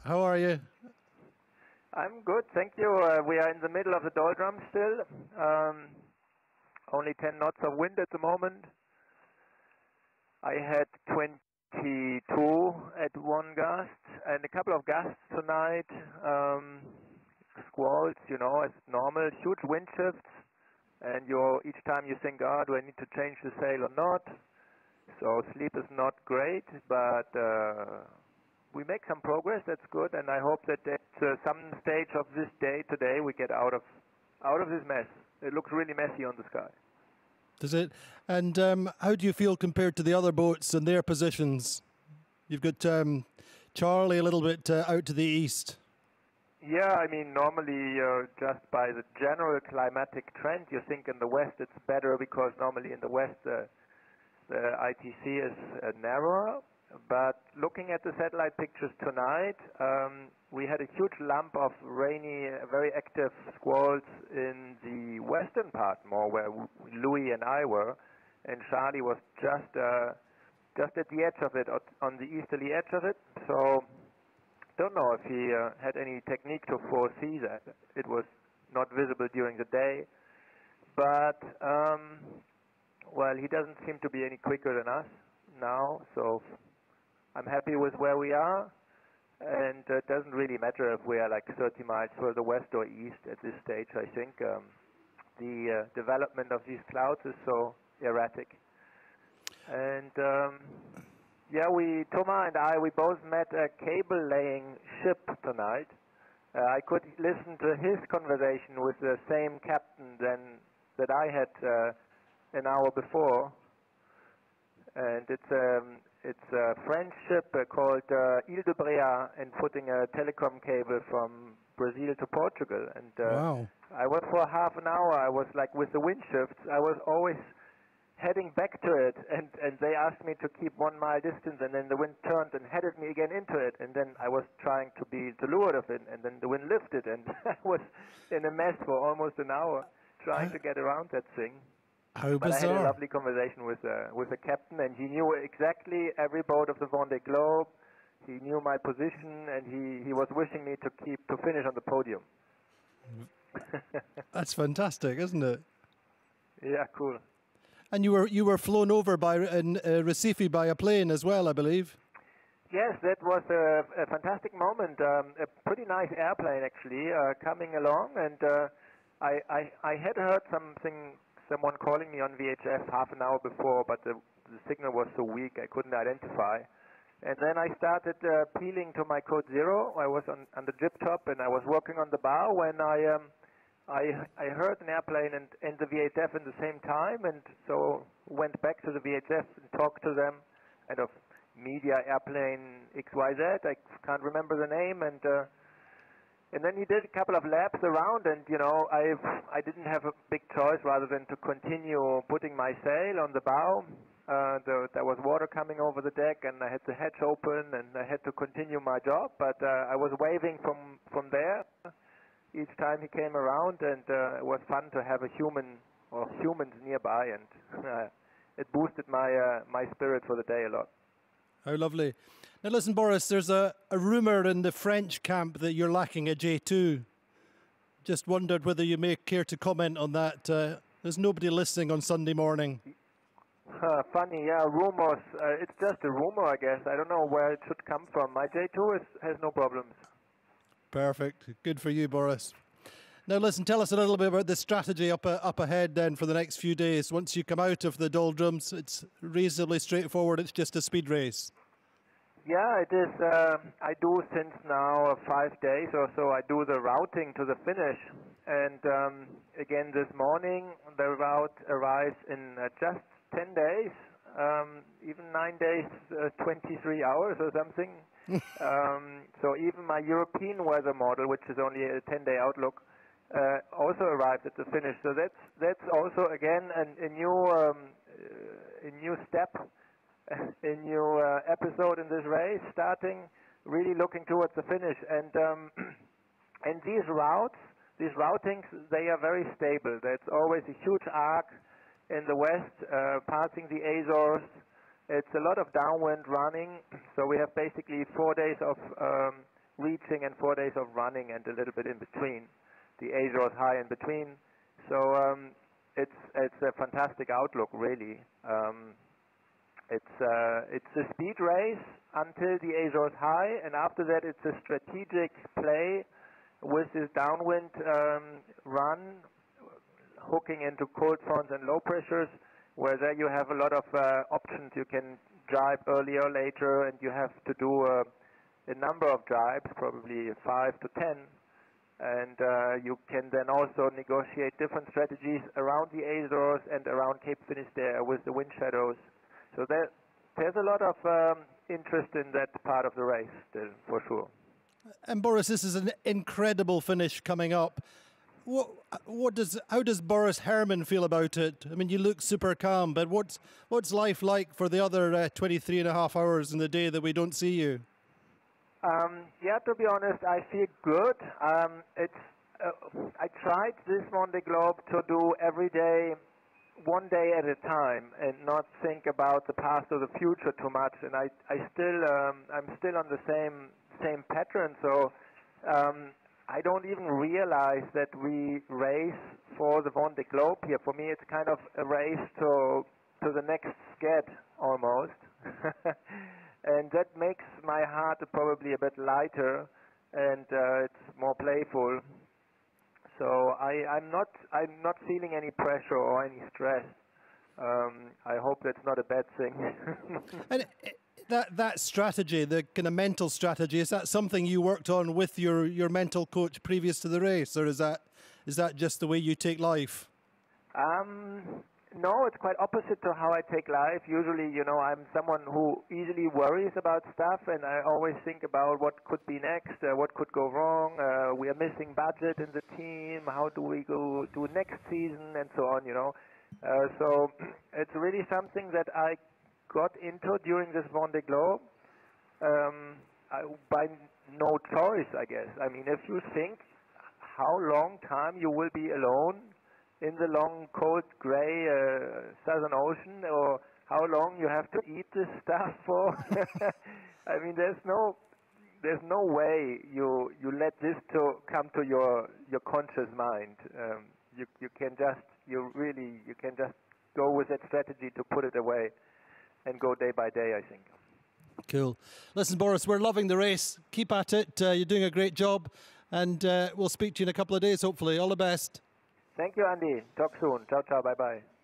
How are you? I'm good, thank you. We are in the middle of the doldrums still. Only 10 knots of wind at the moment. I had 22 at one gust and a couple of gusts tonight. Squalls, you know, as normal, huge wind shifts. And each time you think, oh, do I need to change the sail or not? So sleep is not great, but we make some progress. That's good, and I hope that at some stage of this day today we get out of this mess. It looks really messy on the sky. Does it? And how do you feel compared to the other boats and their positions? You've got Charlie a little bit out to the east. Yeah, I mean, normally just by the general climatic trend, you think in the west it's better because normally in the west the ITC is narrower. But looking at the satellite pictures tonight, we had a huge lump of rainy, very active squalls in the western part more, where Louis and I were, and Charlie was just at the edge of it, on the easterly edge of it. So don't know if he had any technique to foresee that. It was not visible during the day, but well, he doesn't seem to be any quicker than us now, so I'm happy with where we are, and it doesn't really matter if we are like 30 miles further west or east at this stage. I think the development of these clouds is so erratic. And yeah, Thomas and I, we both met a cable-laying ship tonight. I could listen to his conversation with the same captain that I had an hour before, and it's a French ship called Ile de Brea, and putting a telecom cable from Brazil to Portugal. And wow. I was for half an hour. I was like, with the wind shifts, I was always heading back to it, and they asked me to keep 1 mile distance, and then the wind turned and headed me again into it, and then I was trying to be to leeward of it, and then the wind lifted, and I was in a mess for almost an hour trying to get around that thing. How but bizarre. I had a lovely conversation with the captain, and he knew exactly every boat of the Vendée Globe. He knew my position, and he was wishing me to finish on the podium. That's fantastic, isn't it? Yeah, cool. And you were flown over in Recife by a plane as well, I believe. Yes, that was a fantastic moment. A pretty nice airplane actually coming along, and I had heard someone calling me on VHF half an hour before, but the signal was so weak I couldn't identify. And then I started peeling to my code 0. I was on the jib top, and I was working on the bow when I heard an airplane and the VHF at the same time, and so went back to the VHF and talked to them, kind of media airplane XYZ, I can't remember the name, and then he did a couple of laps around, and you know, I didn't have a big choice rather than to continue putting my sail on the bow. There was water coming over the deck, and I had the hatch open, and I had to continue my job, but I was waving from there each time he came around, and it was fun to have a human or humans nearby, and it boosted my spirit for the day a lot. How lovely. Now listen, Boris, there's a rumour in the French camp that you're lacking a J2. Just wondered whether you may care to comment on that. There's nobody listening on Sunday morning. Funny, yeah, rumours. It's just a rumour, I guess. I don't know where it should come from. My J2 has no problems. Perfect. Good for you, Boris. Now listen, tell us a little bit about the strategy up ahead then for the next few days. Once you come out of the doldrums, it's reasonably straightforward. It's just a speed race. Yeah, it is. I do since now 5 days or so. I do the routing to the finish. And again this morning, the route arrives in just 10 days, even 9 days, 23 hours or something. So even my European weather model, which is only a 10-day outlook, also arrived at the finish. So that's also again a new step, a new episode in this race, starting really looking towards the finish. And these routings, they are very stable. There's always a huge arc in the west, passing the Azores. It's a lot of downwind running, so we have basically 4 days of reaching and 4 days of running and a little bit in between. The Azores high in between. So it's a fantastic outlook, really. It's a speed race until the Azores high, and after that it's a strategic play with this downwind run, hooking into cold fronts and low pressures, where there you have a lot of options. You can drive earlier or later, and you have to do a number of drives, probably 5 to 10. And you can then also negotiate different strategies around the Azores and around Cape Finisterre with the wind shadows. So there's a lot of interest in that part of the race still, for sure. And Boris, this is an incredible finish coming up. How does Boris Herrmann feel about it? I mean, you look super calm, but what's life like for the other 23 and a half hours in the day that we don't see you? Yeah, to be honest, I feel good. I tried this Vendée Globe to do every day, one day at a time, and not think about the past or the future too much. And I'm still on the same pattern. So I don't even realize that we race for the Vendée Globe here. For me, it's kind of a race to the next sked almost. And that makes my heart probably a bit lighter, and it's more playful. So I'm not feeling any pressure or any stress. I hope that's not a bad thing. And that strategy, the kind of mental strategy, is that something you worked on with your mental coach previous to the race, or is that just the way you take life? No, it's quite opposite to how I take life. Usually, I'm someone who easily worries about stuff, and I always think about what could be next, what could go wrong. We are missing budget in the team. How do we go do next season, and so on, So it's really something that I got into during this Vendée Globe by no choice, I guess. I mean, if you think how long time you will be alone in the long, cold, grey Southern Ocean, or how long you have to eat this stuff for. I mean, there's no way you let this come to your conscious mind. You can just go with that strategy to put it away and go day by day, I think. Cool. Listen, Boris, we're loving the race. Keep at it. You're doing a great job, and we'll speak to you in a couple of days, hopefully. All the best. Thank you, Andy. Talk soon. Ciao, ciao. Bye-bye.